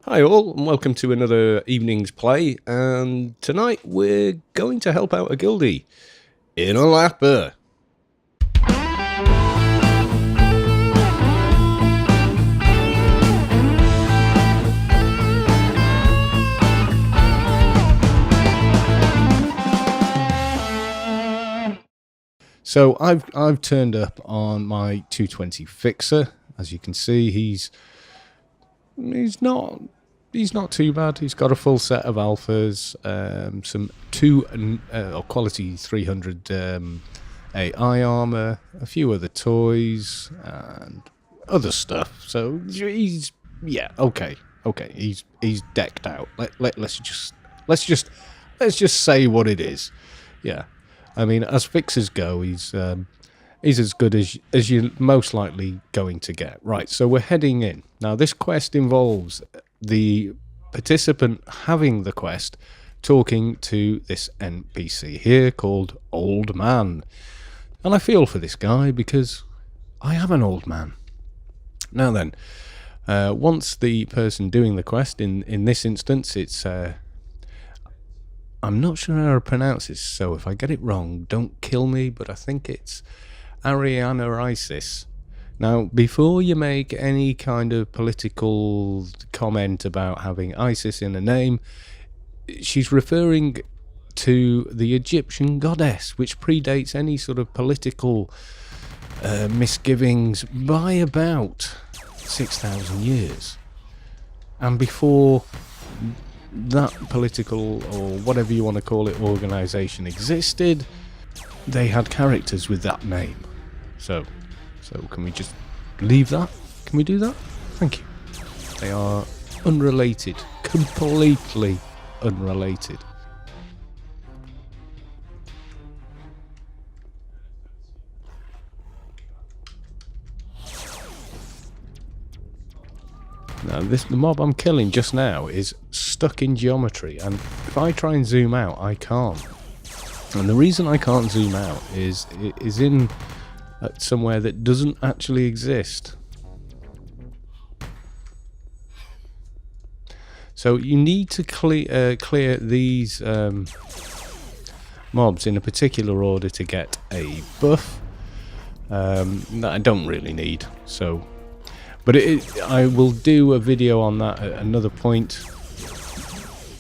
Hi all, and welcome to another evening's play, and tonight we're going to help out a guildie in Alappa. So I've turned up on my 220 fixer. As you can see, he's not too bad. He's got a full set of alphas, some quality 300 AI armor, a few other toys, and other stuff. So he's okay. He's decked out. Let's just say what it is. Yeah, I mean, as fixers go, he's as good as you're most likely going to get. Right, so we're heading in. Now, this quest involves the participant having the quest talking to this NPC here called Old Man. And I feel for this guy because I am an old man. Now then, once the person doing the quest, in this instance, it's... I'm not sure how to pronounce it, so if I get it wrong, don't kill me, but I think it's Ariana Isis. Now, before you make any kind of political comment about having ISIS in a name, she's referring to the Egyptian goddess, which predates any sort of political misgivings by about 6,000 years. And before that political, or whatever you want to call it, organisation existed, they had characters with that name. So can we just leave that? Can we do that? Thank you. They are unrelated, completely unrelated. Now, the mob I'm killing just now is stuck in geometry, and if I try and zoom out, I can't. And the reason I can't zoom out is in somewhere that doesn't actually exist. So you need to clear these mobs in a particular order to get a buff that I don't really need. So, but I will do a video on that at another point,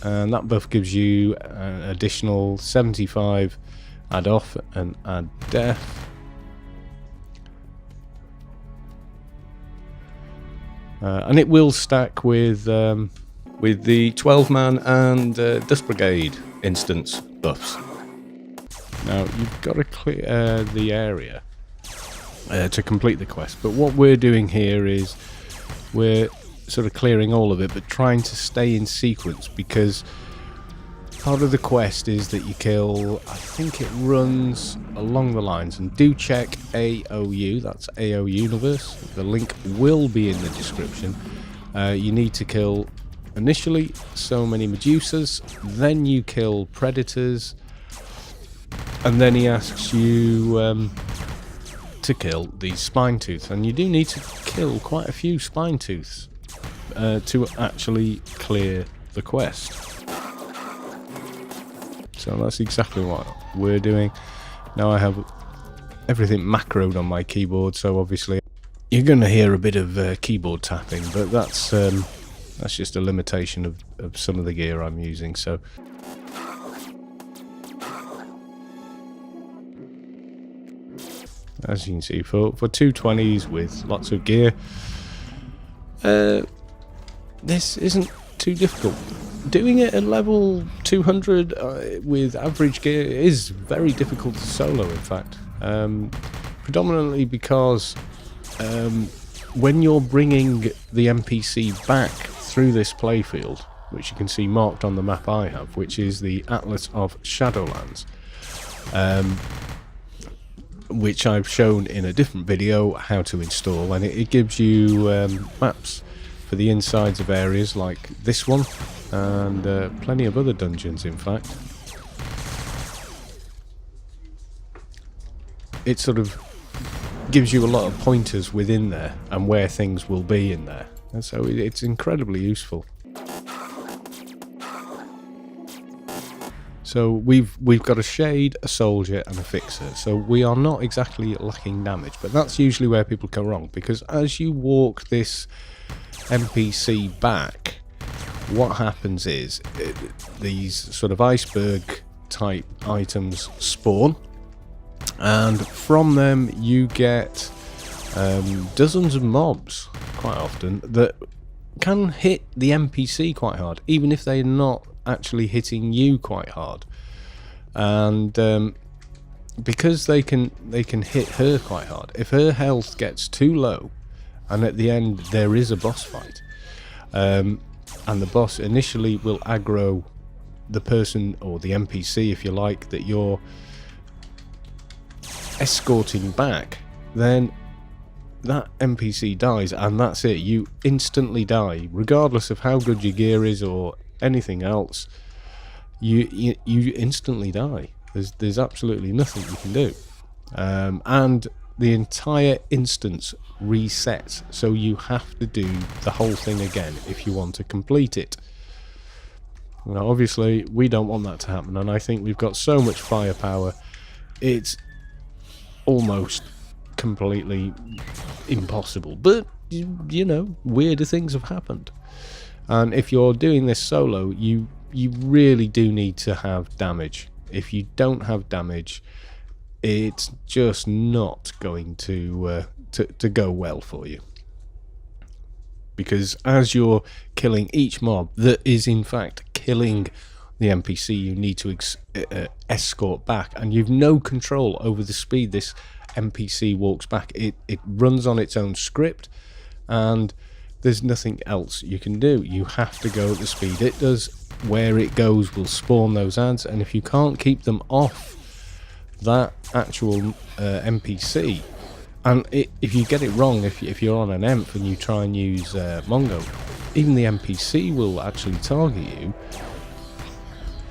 and that buff gives you an additional 75 add off and add def. And it will stack with the 12-man and Dust Brigade instance buffs. Now, you've got to clear the area to complete the quest, but what we're doing here is we're sort of clearing all of it, but trying to stay in sequence, because part of the quest is that you kill, I think it runs along the lines, and do check AOU, that's AO Universe, the link will be in the description. You need to kill initially so many Medusas, then you kill Predators, and then he asks you to kill these Spine Tooths, and you do need to kill quite a few Spine Tooths to actually clear the quest. So that's exactly what we're doing. Now I have everything macroed on my keyboard, so obviously you're going to hear a bit of keyboard tapping, but that's just a limitation of some of the gear I'm using. So as you can see, for 220s with lots of gear, this isn't too difficult. Doing it at level 200 with average gear is very difficult to solo, in fact. Predominantly because when you're bringing the NPC back through this playfield, which you can see marked on the map I have, which is the Atlas of Shadowlands, which I've shown in a different video how to install, and it gives you maps for the insides of areas like this one, and plenty of other dungeons, in fact. It sort of gives you a lot of pointers within there and where things will be in there, and so it's incredibly useful. So we've got a shade, a soldier, and a fixer. So we are not exactly lacking damage, but that's usually where people go wrong, because as you walk this NPC back, what happens is these sort of iceberg type items spawn, and from them you get dozens of mobs quite often that can hit the NPC quite hard, even if they're not actually hitting you quite hard. And because they can hit her quite hard, if her health gets too low, and at the end there is a boss fight, and the boss initially will aggro the person, or the NPC if you like, that you're escorting back, then that NPC dies, and that's it. You instantly die, regardless of how good your gear is or anything else. You instantly die. There's absolutely nothing you can do, and the entire instance resets, so you have to do the whole thing again if you want to complete it. Now obviously we don't want that to happen, and I think we've got so much firepower it's almost completely impossible, but you know, weirder things have happened. And if you're doing this solo, you really do need to have damage. If you don't have damage, it's just not going to go well for you, because as you're killing each mob that is in fact killing the NPC you need to escort back, and you've no control over the speed this NPC walks back. It runs on its own script, and there's nothing else you can do. You have to go at the speed it does. Where it goes will spawn those ads, and if you can't keep them off that actual NPC, and if you get it wrong, if you're on an EMP and you try and use Mongo, even the NPC will actually target you.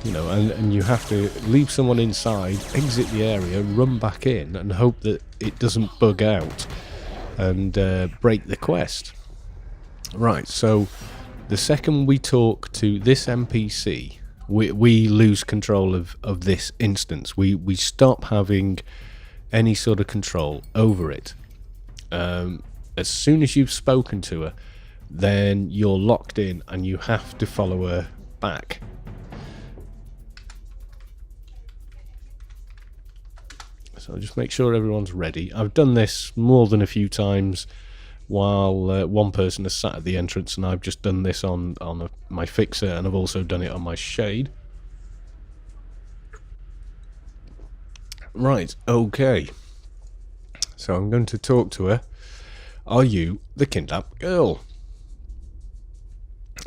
You know, and you have to leave someone inside, exit the area, run back in, and hope that it doesn't bug out and break the quest. Right, so the second we talk to this NPC, we lose control of this instance. We stop having any sort of control over it. As soon as you've spoken to her, then you're locked in and you have to follow her back. So just make sure everyone's ready. I've done this more than a few times while one person has sat at the entrance, and I've just done this on my fixer, and I've also done it on my shade. Right, okay. So I'm going to talk to her. Are you the kidnapped girl?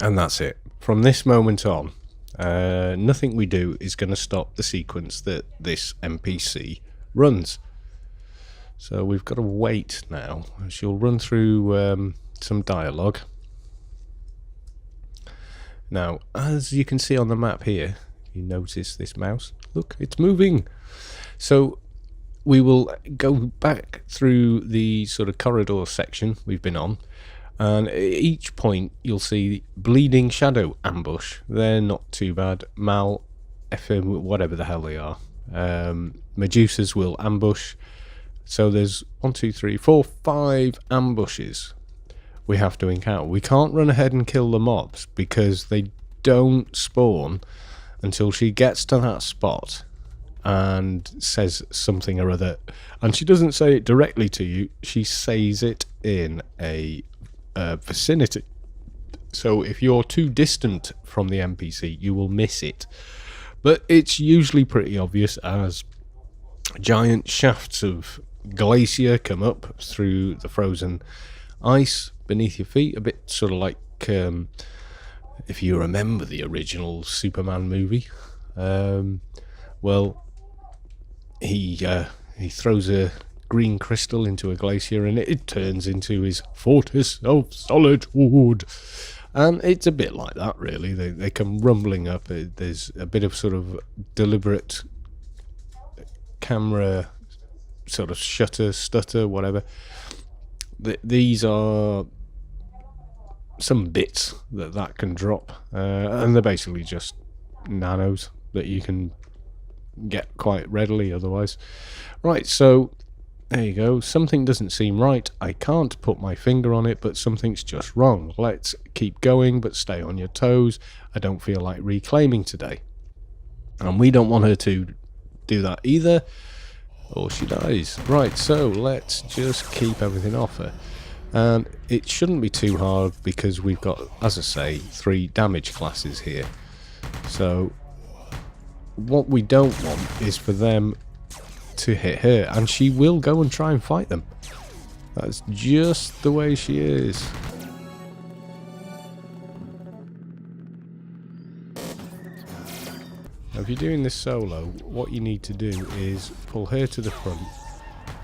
And that's it. From this moment on, nothing we do is going to stop the sequence that this NPC runs. So we've got to wait now. She'll run through some dialogue. Now, as you can see on the map here, you notice this mouse. Look, it's moving. So we will go back through the sort of corridor section we've been on, and at each point you'll see bleeding shadow ambush. They're not too bad. Mal, FM, whatever the hell they are. Medusas will ambush. So there's 1, 2, 3, 4, 5 ambushes we have to encounter. We can't run ahead and kill the mobs because they don't spawn until she gets to that spot and says something or other. And she doesn't say it directly to you, she says it in a vicinity. So if you're too distant from the NPC, you will miss it. But it's usually pretty obvious as giant shafts of glacier come up through the frozen ice beneath your feet, a bit sort of like if you remember the original Superman movie. Well, he throws a green crystal into a glacier and it turns into his fortress of solitude. And it's a bit like that, really. They come rumbling up. There's a bit of sort of deliberate camera sort of stutter, whatever. These are some bits that can drop, and they're basically just nanos. that you can get quite readily otherwise. Right, so there you go. Something doesn't seem right. I can't put my finger on it, but something's just wrong. Let's keep going, but stay on your toes. I don't feel like reclaiming today. And we don't want her to do that either, or she dies. Right, so let's just keep everything off her. And it shouldn't be too hard because we've got, as I say, 3 damage classes here. So what we don't want is for them to hit her, and she will go and try and fight them. That's just the way she is. Now, if you're doing this solo, what you need to do is pull her to the front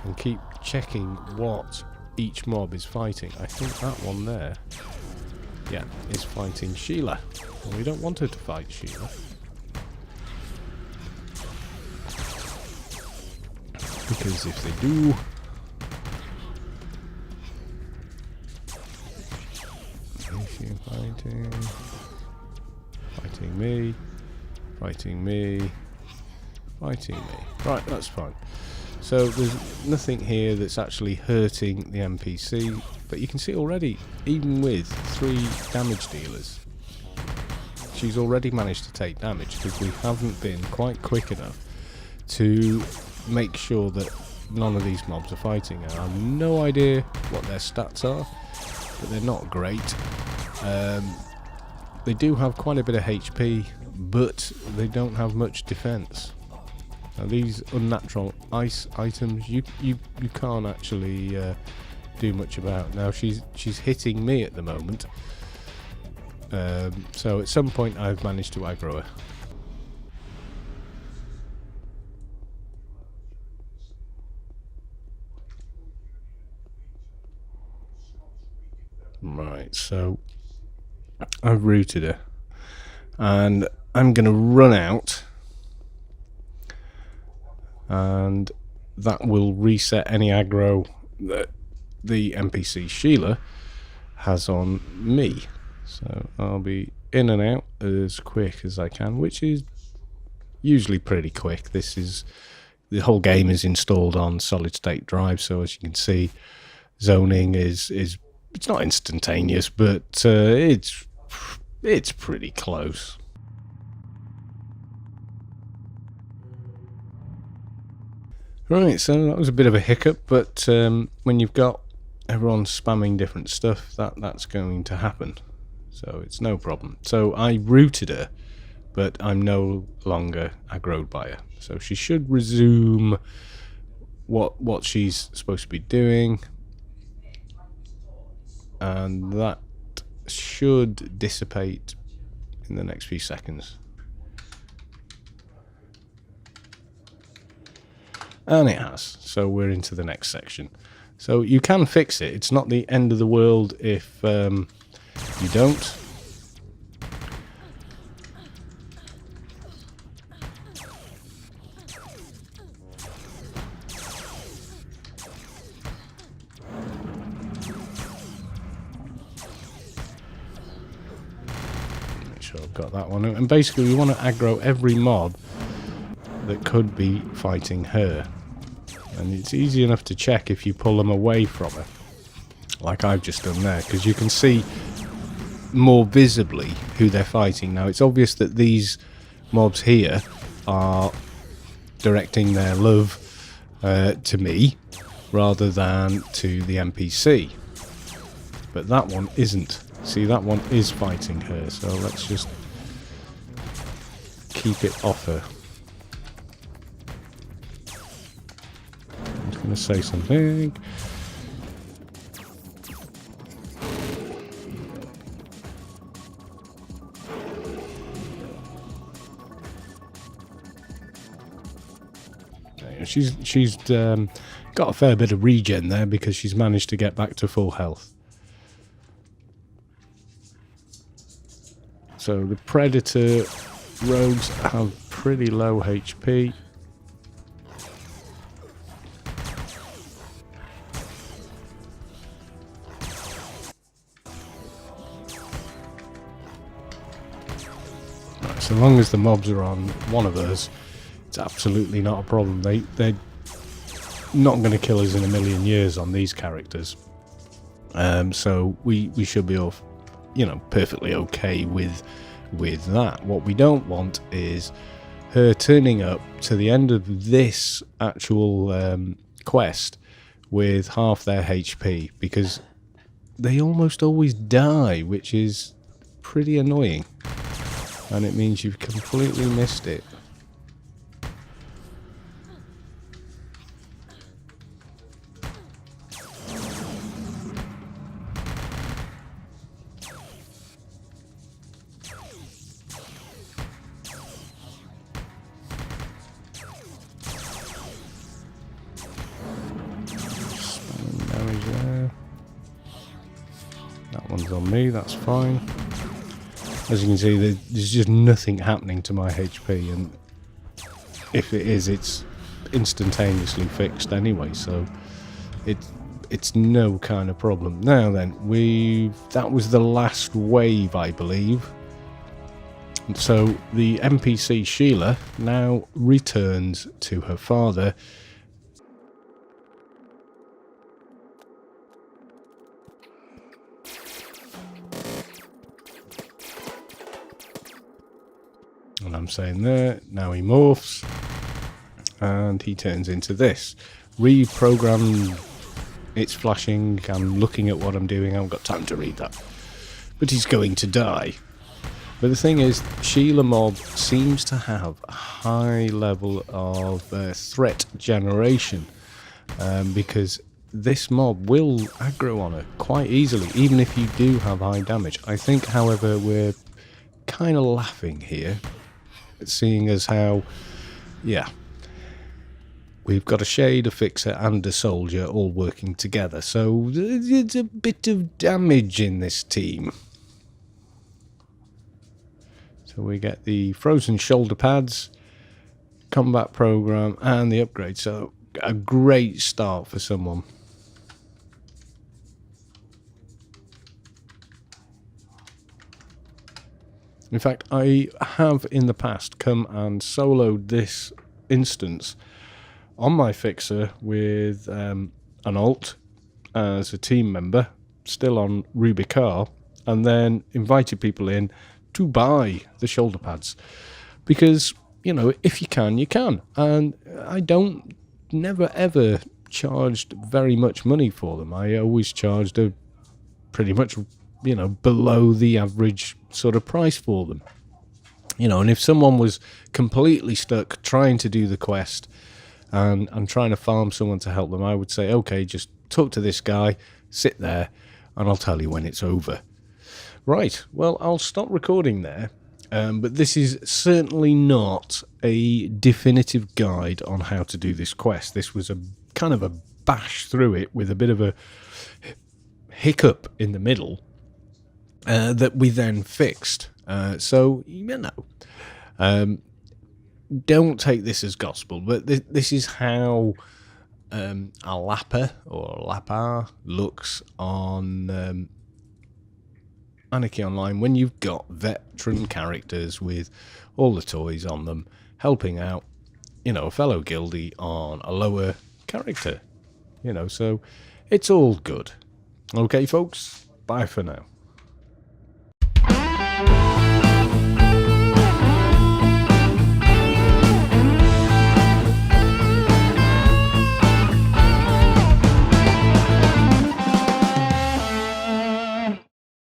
and keep checking what each mob is fighting. I think that one there, yeah, is fighting Sheila. And we don't want her to fight Sheila. Because if they do, is she fighting me, fighting me, fighting me. Right, that's fine. So there's nothing here that's actually hurting the NPC, but you can see already, even with 3 damage dealers, she's already managed to take damage because we haven't been quite quick enough to make sure that none of these mobs are fighting her. I have no idea what their stats are, but they're not great. They do have quite a bit of HP, but they don't have much defense. Now these unnatural ice items you can't actually do much about. Now she's hitting me at the moment, so at some point I've managed to aggro her. Right, so I've routed her, and I'm going to run out, and that will reset any aggro that the NPC Sheila has on me. So I'll be in and out as quick as I can, which is usually pretty quick. The whole game is installed on solid state drive, so as you can see, zoning is it's not instantaneous, but it's pretty close. Right, so that was a bit of a hiccup, but when you've got everyone spamming different stuff, that's going to happen. So it's no problem. So I routed her, but I'm no longer aggroed by her. So she should resume what she's supposed to be doing. And that should dissipate in the next few seconds. And it has. So we're into the next section. So you can fix it. It's not the end of the world if you don't. I've got that one, and basically we want to aggro every mob that could be fighting her, and it's easy enough to check if you pull them away from her, like I've just done there, because you can see more visibly who they're fighting. Now it's obvious that these mobs here are directing their love to me rather than to the NPC, but that one isn't. See, that one is fighting her, so let's just keep it off her. I'm just going to say something. She's got a fair bit of regen there because she's managed to get back to full health. So the Predator rogues have pretty low HP. Right, so long as the mobs are on one of us, it's absolutely not a problem. They're not going to kill us in a million years on these characters. So we should be off, you know, perfectly okay with that. What we don't want is her turning up to the end of this actual quest with half their HP, because they almost always die, which is pretty annoying, and it means you've completely missed it. Damage there. That one's on me, that's fine. As you can see, there's just nothing happening to my HP, and if it is, it's instantaneously fixed anyway, so it's no kind of problem. Now then, that was the last wave, I believe. So the NPC Sheila now returns to her father. And I'm saying there, now he morphs, and he turns into this. Reprogram, it's flashing, I'm looking at what I'm doing, I haven't got time to read that. But he's going to die. But the thing is, Sheila Mob seems to have a high level of threat generation, because this mob will aggro on her quite easily, even if you do have high damage. I think, however, we're kind of laughing here, seeing as how, yeah, we've got a shade, a fixer, and a soldier all working together, so there's a bit of damage in this team. So we get the frozen shoulder pads, combat program, and the upgrade, so a great start for someone. In fact, I have in the past come and soloed this instance on my fixer with an alt as a team member, still on Ruby Car, and then invited people in to buy the shoulder pads. Because, you know, if you can, you can. And I never ever charged very much money for them. I always charged a pretty much, you know, below the average sort of price for them. You know, and if someone was completely stuck trying to do the quest and trying to farm someone to help them, I would say, okay, just talk to this guy, sit there, and I'll tell you when it's over. Right, well, I'll stop recording there, but this is certainly not a definitive guide on how to do this quest. This was a kind of a bash through it with a bit of a hiccup in the middle that we then fixed. So, you know, don't take this as gospel, but this is how ALAPPA or ALAPPA looks on Anarchy Online when you've got veteran characters with all the toys on them helping out, you know, a fellow guildie on a lower character, you know, so it's all good. Okay, folks, bye for now.